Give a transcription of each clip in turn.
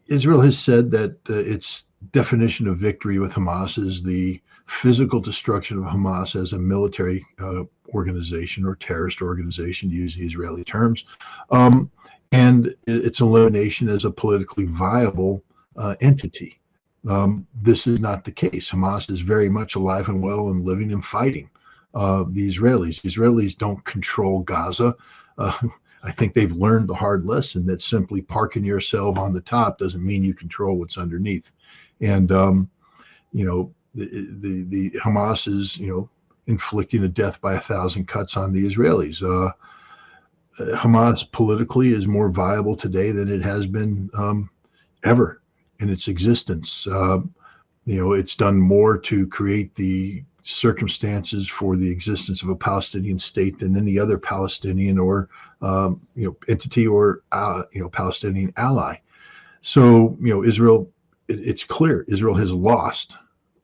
Israel has said that its definition of victory with Hamas is the physical destruction of Hamas as a military organization or terrorist organization, to use the Israeli terms, um, and its elimination as a politically viable entity. This is not the case. Hamas is very much alive and well and living and fighting the Israelis. The Israelis don't control Gaza. Uh, I think they've learned the hard lesson that simply parking yourself on the top doesn't mean you control what's underneath. And the Hamas is inflicting a death by 1,000 cuts on the Israelis. Hamas politically is more viable today than it has been ever in its existence. It's done more to create the circumstances for the existence of a Palestinian state than any other Palestinian or entity or Palestinian ally. So Israel, it's clear Israel has lost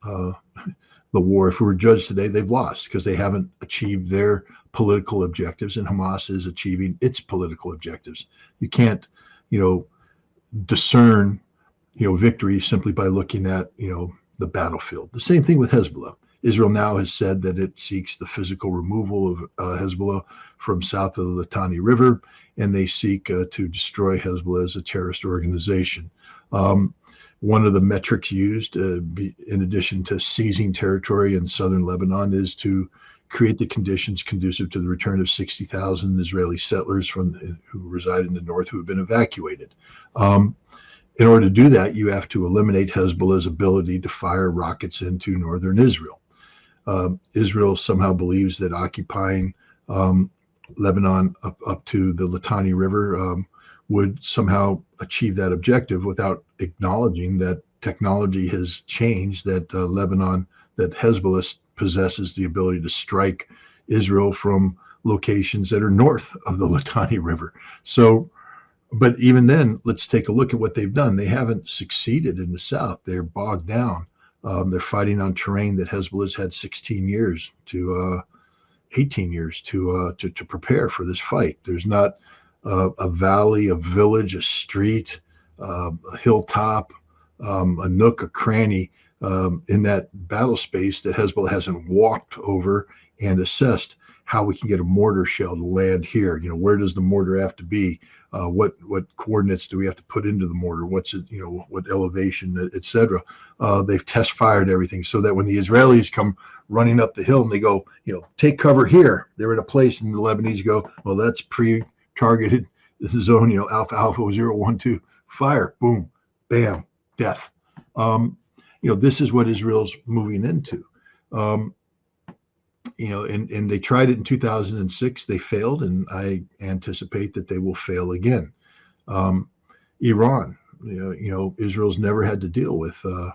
the war. If we were judged today, they've lost because they haven't achieved their political objectives, and Hamas is achieving its political objectives. You can't discern victory simply by looking at the battlefield. The same thing with Hezbollah. Israel now has said that it seeks the physical removal of Hezbollah from south of the Litani River, and they seek to destroy Hezbollah as a terrorist organization. One of the metrics used, in addition to seizing territory in southern Lebanon, is to create the conditions conducive to the return of 60,000 Israeli settlers who reside in the north who have been evacuated. In order to do that, you have to eliminate Hezbollah's ability to fire rockets into northern Israel. Israel somehow believes that occupying Lebanon up to the Litani River would somehow achieve that objective without acknowledging that technology has changed, that that Hezbollah possesses the ability to strike Israel from locations that are north of the Litani River. So, but even then, let's take a look at what they've done. They haven't succeeded in the south. They're bogged down. They're fighting on terrain that Hezbollah's had 18 years to prepare for this fight. There's not a valley, a village, a street, a hilltop, a nook, a cranny in that battle space that Hezbollah hasn't walked over and assessed how we can get a mortar shell to land here. Where does the mortar have to be? What coordinates do we have to put into the mortar? What's it? What elevation, etc. They've test fired everything so that when the Israelis come running up the hill and they go, take cover here, they're in a place, and the Lebanese go, well, that's pre-targeted zone, Alpha Alpha 012, fire, boom, bam, death. This is what Israel's moving into. And they tried it in 2006. They failed, and I anticipate that they will fail again. Iran, Israel's never had to deal with an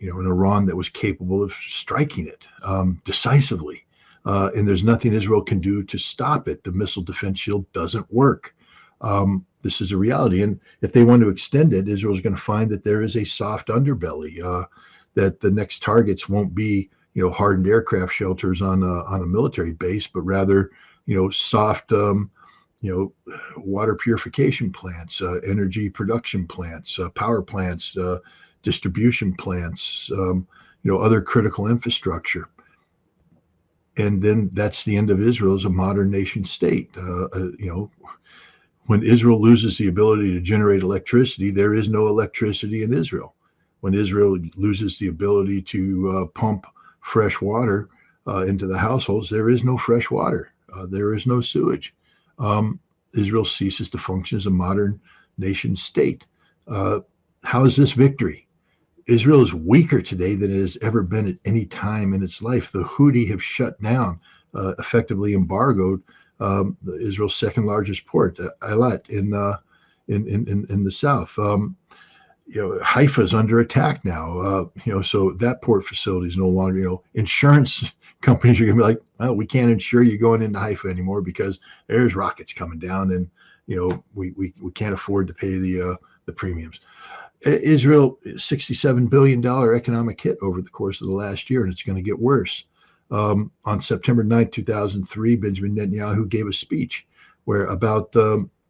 Iran that was capable of striking it decisively. And there's nothing Israel can do to stop it. The missile defense shield doesn't work. This is a reality. And if they want to extend it, Israel's going to find that there is a soft underbelly, that the next targets won't be hardened aircraft shelters on a military base, but rather, soft, water purification plants, energy production plants, power plants, distribution plants, other critical infrastructure. And then that's the end of Israel as a modern nation state. When Israel loses the ability to generate electricity, there is no electricity in Israel. When Israel loses the ability to pump fresh water into the households, there is no fresh water. There is no sewage. Israel ceases to function as a modern nation state. How is this victory? Israel is weaker today than it has ever been at any time in its life. The Houthi have shut down, effectively embargoed Israel's second largest port, Eilat, in the south. Haifa is under attack now. So that port facility is no longer. Insurance companies are going to be like, well, we can't insure you going into Haifa anymore because there's rockets coming down, and we can't afford to pay the premiums. Israel, $67 billion economic hit over the course of the last year, and it's going to get worse. On September 9th, 2003, Benjamin Netanyahu gave a speech where about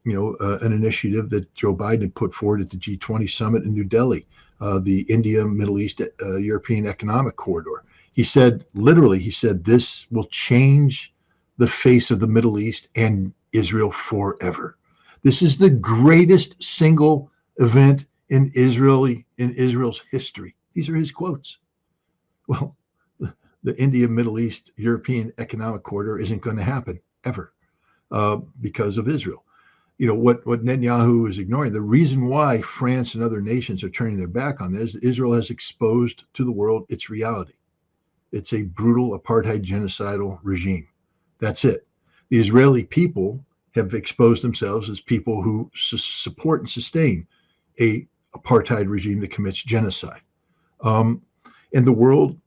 an initiative that Joe Biden had put forward at the G20 summit in New Delhi, the India, Middle East, European Economic Corridor. He said, literally, this will change the face of the Middle East and Israel forever. This is the greatest single event in Israel's history. These are his quotes. Well, the India, Middle East, European Economic Corridor isn't going to happen ever because of Israel. What Netanyahu is ignoring, the reason why France and other nations are turning their back on this, Israel has exposed to the world its reality. It's a brutal apartheid genocidal regime. That's it. The Israeli people have exposed themselves as people who support and sustain a apartheid regime that commits genocide. And the world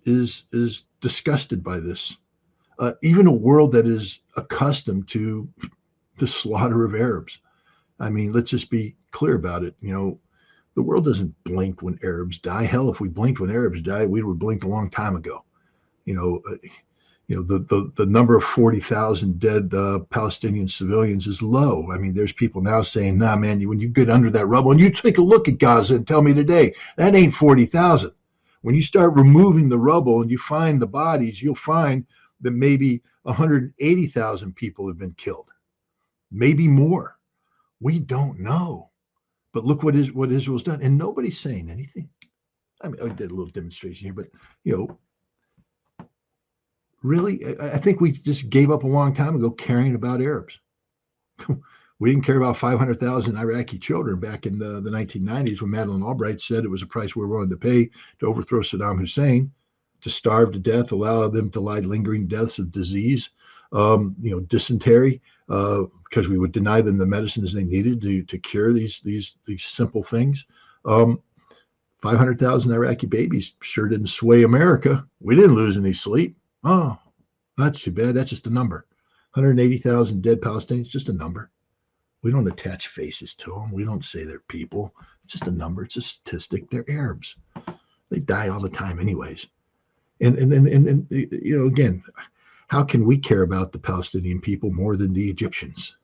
is disgusted by this. Even a world that is accustomed to the slaughter of Arabs. I mean, let's just be clear about it. The world doesn't blink when Arabs die. Hell, if we blinked when Arabs died, we would blink a long time ago. The number of 40,000 dead Palestinian civilians is low. I mean, there's people now saying, nah, man, when you get under that rubble and you take a look at Gaza and tell me today, that ain't 40,000. When you start removing the rubble and you find the bodies, you'll find that maybe 180,000 people have been killed, maybe more. We don't know. But look what Israel's done, and nobody's saying anything. I mean, I did a little demonstration here, but really, I think we just gave up a long time ago caring about Arabs. We didn't care about 500,000 Iraqi children back in the 1990s when Madeleine Albright said it was a price we're willing to pay to overthrow Saddam Hussein, to starve to death, allow them to lie lingering deaths of disease, dysentery, because we would deny them the medicines they needed to cure these simple things. 500,000 Iraqi babies sure didn't sway America. We didn't lose any sleep. Oh, that's too bad. That's just a number. 180,000 dead Palestinians, just a number. We don't attach faces to them. We don't say they're people. It's just a number. It's a statistic. They're Arabs. They die all the time anyways. And again, how can we care about the Palestinian people more than the Egyptians?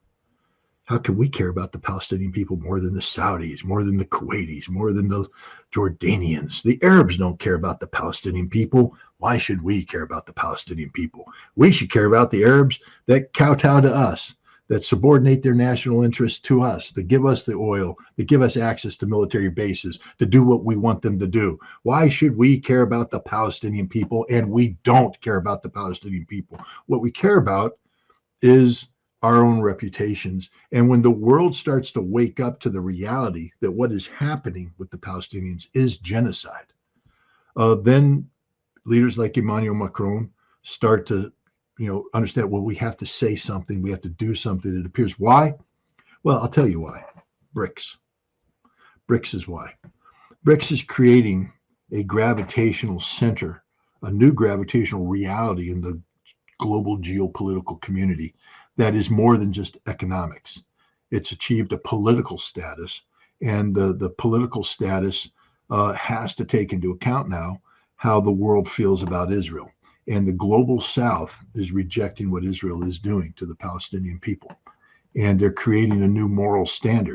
How can we care about the Palestinian people more than the Saudis, more than the Kuwaitis, more than the Jordanians? The Arabs don't care about the Palestinian people. Why should we care about the Palestinian people? We should care about the Arabs that kowtow to us, that subordinate their national interests to us, that give us the oil, that give us access to military bases, to do what we want them to do. Why should we care about the Palestinian people? And we don't care about the Palestinian people. What we care about is our own reputations. And when the world starts to wake up to the reality that what is happening with the Palestinians is genocide, then leaders like Emmanuel Macron start to understand, well, we have to say something. We have to do something. It appears. Why? Well, I'll tell you why. BRICS. BRICS is why. BRICS is creating a gravitational center, a new gravitational reality in the global geopolitical community that is more than just economics. It's achieved a political status, and the political status has to take into account now how the world feels about Israel. And the global South is rejecting what Israel is doing to the Palestinian people. And they're creating a new moral standard.